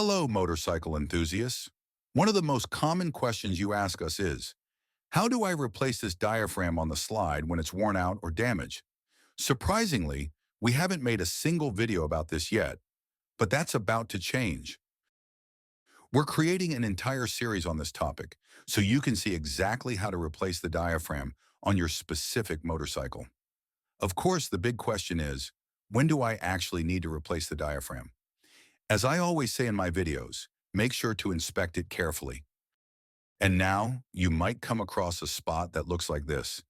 Hello, motorcycle enthusiasts. One of the most common questions you ask us is, how do I replace this diaphragm on the slide when it's worn out or damaged? Surprisingly, we haven't made a single video about this yet, but that's about to change. We're creating an entire series on this topic, so you can see exactly how to replace the diaphragm on your specific motorcycle. Of course, the big question is, when do I actually need to replace the diaphragm? As I always say in my videos, make sure to inspect it carefully. And now, you might come across a spot that looks like this.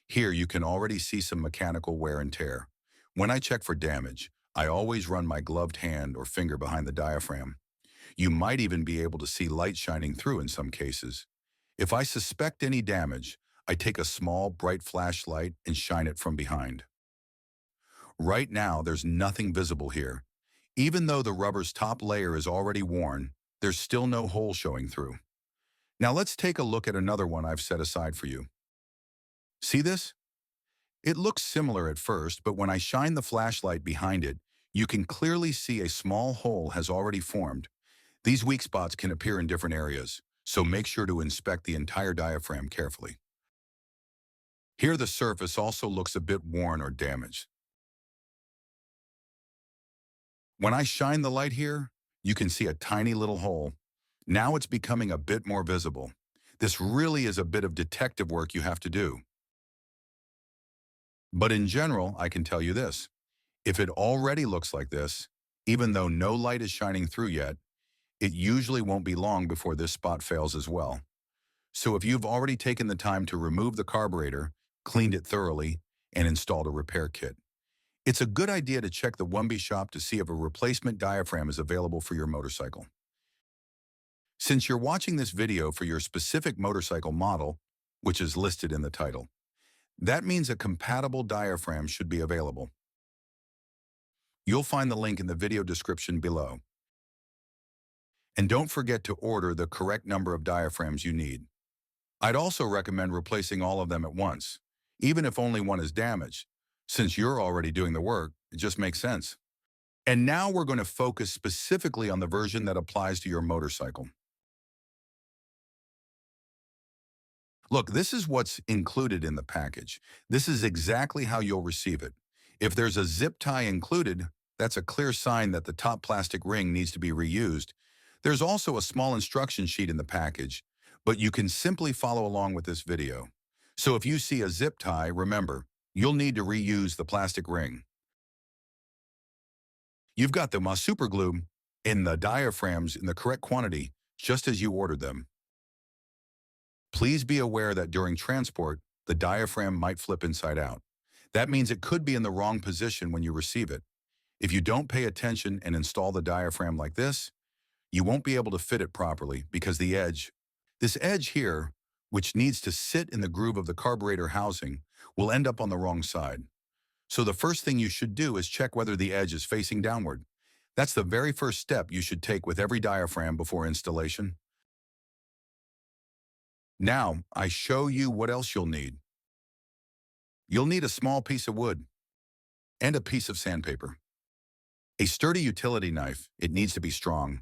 Here, you can already see some mechanical wear and tear. When I check for damage, I always run my gloved hand or finger behind the diaphragm. You might even be able to see light shining through in some cases. If I suspect any damage, I take a small, bright flashlight and shine it from behind. Right now, there's nothing visible here. Even though the rubber's top layer is already worn, there's still no hole showing through. Now let's take a look at another one I've set aside for you. See this? It looks similar at first, but when I shine the flashlight behind it, you can clearly see a small hole has already formed. These weak spots can appear in different areas, so make sure to inspect the entire diaphragm carefully. Here the surface also looks a bit worn or damaged. When I shine the light here, you can see a tiny little hole. Now it's becoming a bit more visible. This really is a bit of detective work you have to do. But in general, I can tell you this. If it already looks like this, even though no light is shining through yet, it usually won't be long before this spot fails as well. So if you've already taken the time to remove the carburetor, cleaned it thoroughly, and installed a repair kit, it's a good idea to check the Wumby shop to see if a replacement diaphragm is available for your motorcycle. Since you're watching this video for your specific motorcycle model, which is listed in the title, that means a compatible diaphragm should be available. You'll find the link in the video description below. And don't forget to order the correct number of diaphragms you need. I'd also recommend replacing all of them at once, even if only one is damaged. Since you're already doing the work, it just makes sense. And now we're going to focus specifically on the version that applies to your motorcycle. Look, this is what's included in the package. This is exactly how you'll receive it. If there's a zip tie included, that's a clear sign that the top plastic ring needs to be reused. There's also a small instruction sheet in the package, but you can simply follow along with this video. So if you see a zip tie, remember, you'll need to reuse the plastic ring. You've got the super glue in the diaphragms in the correct quantity, just as you ordered them. Please be aware that during transport, the diaphragm might flip inside out. That means it could be in the wrong position when you receive it. If you don't pay attention and install the diaphragm like this, you won't be able to fit it properly because this edge here, which needs to sit in the groove of the carburetor housing, will end up on the wrong side. So the first thing you should do is check whether the edge is facing downward. That's the very first step you should take with every diaphragm before installation. Now, I show you what else you'll need. You'll need a small piece of wood and a piece of sandpaper. A sturdy utility knife, it needs to be strong.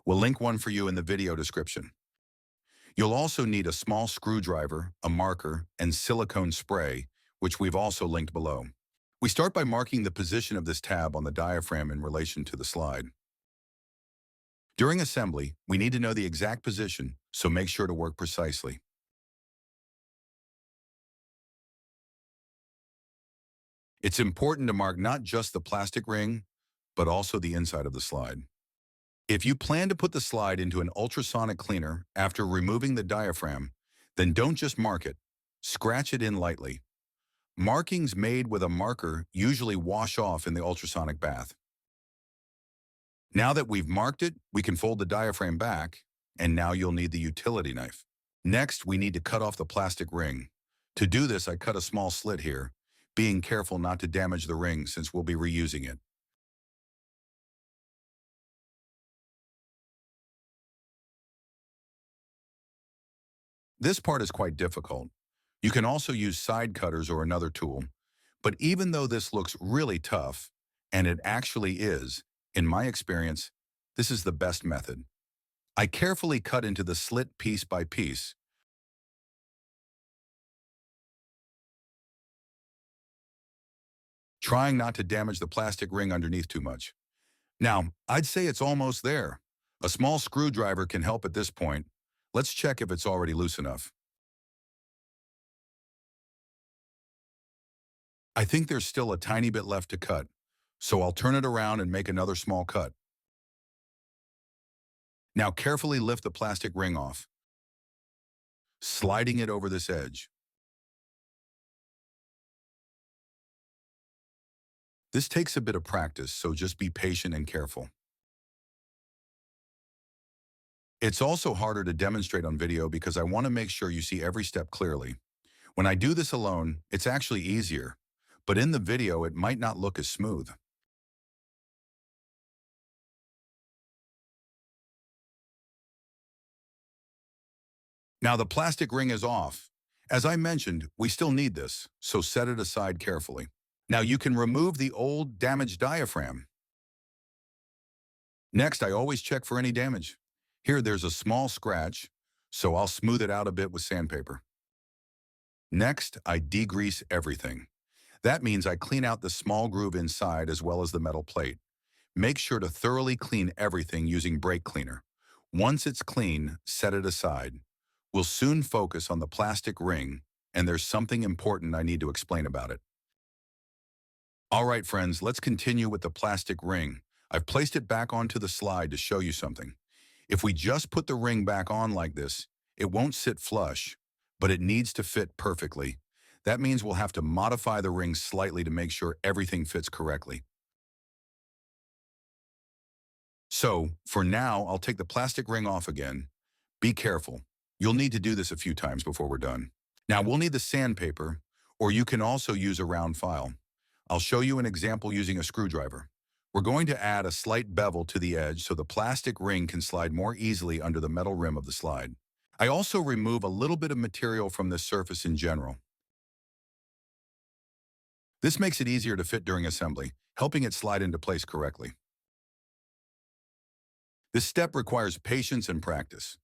We'll link one for you in the video description. You'll also need a small screwdriver, a marker, and silicone spray, which we've also linked below. We start by marking the position of this tab on the diaphragm in relation to the slide. During assembly, we need to know the exact position, so make sure to work precisely. It's important to mark not just the plastic ring, but also the inside of the slide. If you plan to put the slide into an ultrasonic cleaner after removing the diaphragm, then don't just mark it, scratch it in lightly. Markings made with a marker usually wash off in the ultrasonic bath. Now that we've marked it, we can fold the diaphragm back, and now you'll need the utility knife. Next, we need to cut off the plastic ring. To do this, I cut a small slit here, being careful not to damage the ring since we'll be reusing it. This part is quite difficult. You can also use side cutters or another tool, but even though this looks really tough, and it actually is, in my experience, This is the best method. I carefully cut into the slit piece by piece, trying not to damage the plastic ring underneath too much. Now, I'd say it's almost there. A small screwdriver can help at this point. Let's check if it's already loose enough. I think there's still a tiny bit left to cut, so I'll turn it around and make another small cut. Now carefully lift the plastic ring off, sliding it over this edge. This takes a bit of practice, so just be patient and careful. It's also harder to demonstrate on video because I want to make sure you see every step clearly. When I do this alone, it's actually easier, but in the video it might not look as smooth. Now the plastic ring is off. As I mentioned, we still need this, so set it aside carefully. Now you can remove the old damaged diaphragm. Next, I always check for any damage. Here there's a small scratch, so I'll smooth it out a bit with sandpaper. Next, I degrease everything. That means I clean out the small groove inside as well as the metal plate. Make sure to thoroughly clean everything using brake cleaner. Once it's clean, set it aside. We'll soon focus on the plastic ring, and there's something important I need to explain about it. All right, friends, let's continue with the plastic ring. I've placed it back onto the slide to show you something. If we just put the ring back on like this, it won't sit flush, but it needs to fit perfectly. That means we'll have to modify the ring slightly to make sure everything fits correctly. So, for now, I'll take the plastic ring off again. Be careful. You'll need to do this a few times before we're done. Now, we'll need the sandpaper, or you can also use a round file. I'll show you an example using a screwdriver. We're going to add a slight bevel to the edge so the plastic ring can slide more easily under the metal rim of the slide. I also remove a little bit of material from this surface in general. This makes it easier to fit during assembly, helping it slide into place correctly. This step requires patience and practice.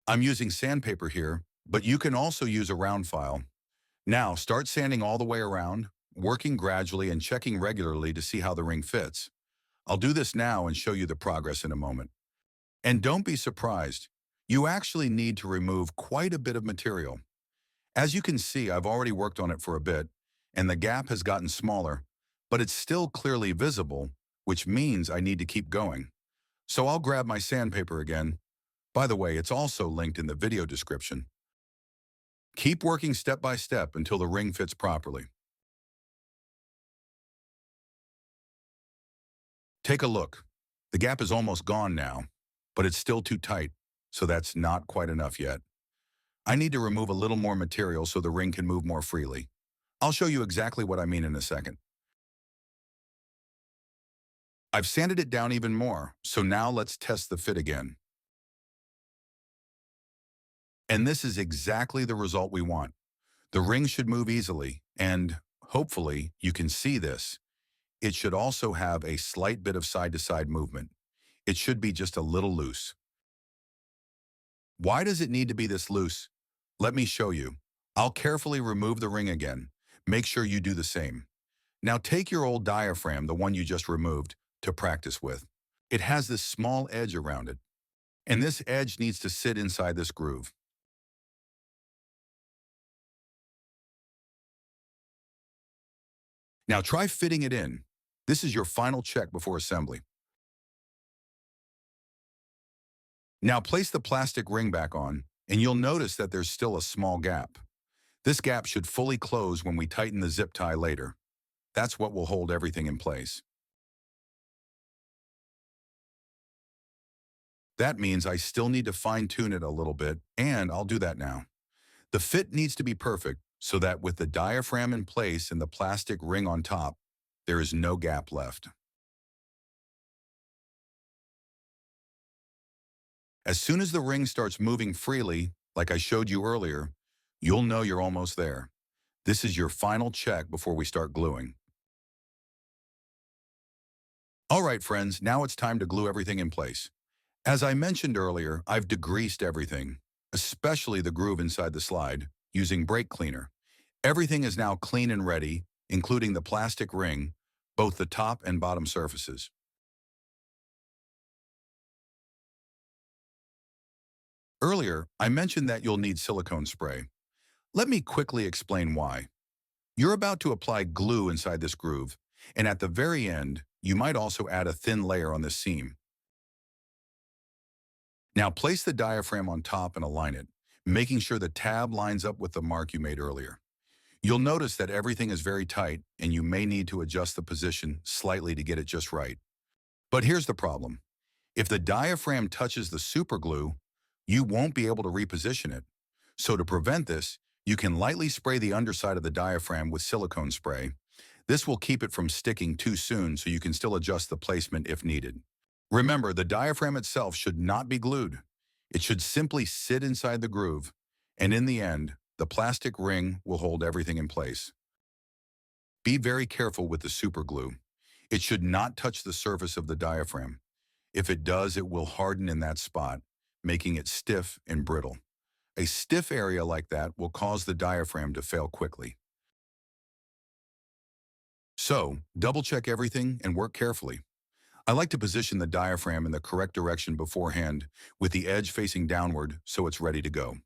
I'm using sandpaper here, but you can also use a round file. Now, start sanding all the way around, working gradually and checking regularly to see how the ring fits. I'll do this now and show you the progress in a moment. And don't be surprised, you actually need to remove quite a bit of material. As you can see, I've already worked on it for a bit, and the gap has gotten smaller, but it's still clearly visible, which means I need to keep going. So I'll grab my sandpaper again. By the way, it's also linked in the video description. Keep working step by step until the ring fits properly. Take a look. The gap is almost gone now, but it's still too tight, so that's not quite enough yet. I need to remove a little more material so the ring can move more freely. I'll show you exactly what I mean in a second. I've sanded it down even more, so now let's test the fit again. And this is exactly the result we want. The ring should move easily, and hopefully you can see this. It should also have a slight bit of side-to-side movement. It should be just a little loose. Why does it need to be this loose? Let me show you. I'll carefully remove the ring again. Make sure you do the same. Now take your old diaphragm, the one you just removed, to practice with. It has this small edge around it, and this edge needs to sit inside this groove. Now try fitting it in. This is your final check before assembly. Now place the plastic ring back on, and you'll notice that there's still a small gap. This gap should fully close when we tighten the zip tie later. That's what will hold everything in place. That means I still need to fine-tune it a little bit, and I'll do that now. The fit needs to be perfect so that with the diaphragm in place and the plastic ring on top, there is no gap left. As soon as the ring starts moving freely, like I showed you earlier, you'll know you're almost there. This is your final check before we start gluing. All right, friends, now it's time to glue everything in place. As I mentioned earlier, I've degreased everything, especially the groove inside the slide, using brake cleaner. Everything is now clean and ready, including the plastic ring, both the top and bottom surfaces. Earlier, I mentioned that you'll need silicone spray. Let me quickly explain why. You're about to apply glue inside this groove, and at the very end, you might also add a thin layer on this seam. Now place the diaphragm on top and align it, making sure the tab lines up with the mark you made earlier. You'll notice that everything is very tight, and you may need to adjust the position slightly to get it just right. But here's the problem. If the diaphragm touches the superglue, you won't be able to reposition it. So to prevent this, you can lightly spray the underside of the diaphragm with silicone spray. This will keep it from sticking too soon so you can still adjust the placement if needed. Remember, the diaphragm itself should not be glued. It should simply sit inside the groove, and in the end, the plastic ring will hold everything in place. Be very careful with the superglue. It should not touch the surface of the diaphragm. If it does, it will harden in that spot, making it stiff and brittle. A stiff area like that will cause the diaphragm to fail quickly. So, double-check everything and work carefully. I like to position the diaphragm in the correct direction beforehand, with the edge facing downward so it's ready to go.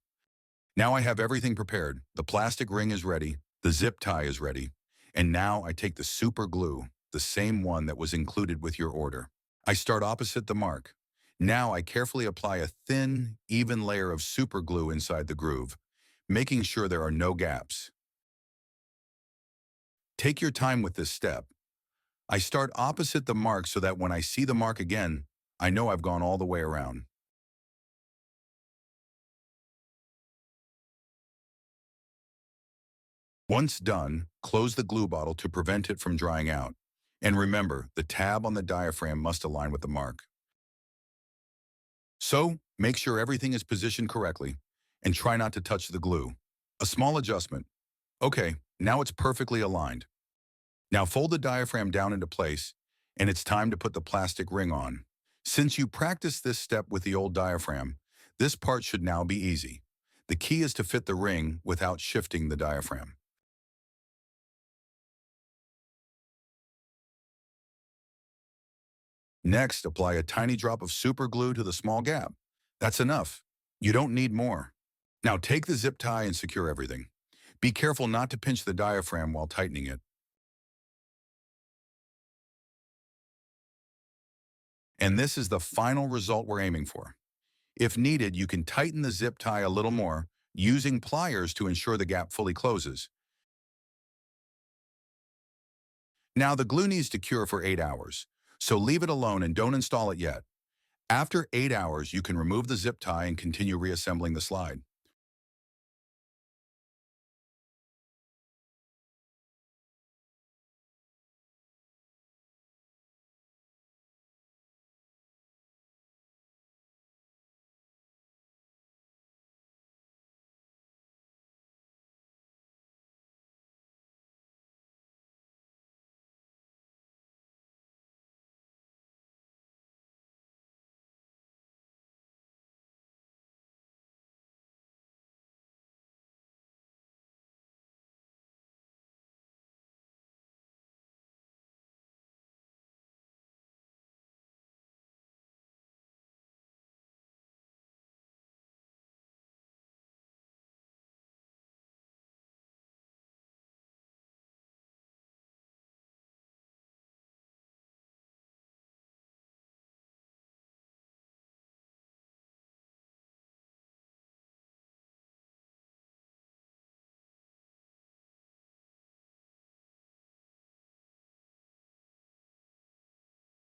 Now I have everything prepared. The plastic ring is ready, the zip tie is ready, and now I take the super glue, the same one that was included with your order. I start opposite the mark. Now I carefully apply a thin, even layer of super glue inside the groove, making sure there are no gaps. Take your time with this step. I start opposite the mark so that when I see the mark again, I know I've gone all the way around. Once done, close the glue bottle to prevent it from drying out. And remember, the tab on the diaphragm must align with the mark. So, make sure everything is positioned correctly and try not to touch the glue. A small adjustment. Okay, now it's perfectly aligned. Now fold the diaphragm down into place, and it's time to put the plastic ring on. Since you practiced this step with the old diaphragm, this part should now be easy. The key is to fit the ring without shifting the diaphragm. Next, apply a tiny drop of super glue to the small gap. That's enough. You don't need more. Now take the zip tie and secure everything. Be careful not to pinch the diaphragm while tightening it. And this is the final result we're aiming for. If needed, you can tighten the zip tie a little more, using pliers to ensure the gap fully closes. Now the glue needs to cure for 8 hours, so leave it alone and don't install it yet. After 8 hours, you can remove the zip tie and continue reassembling the slide.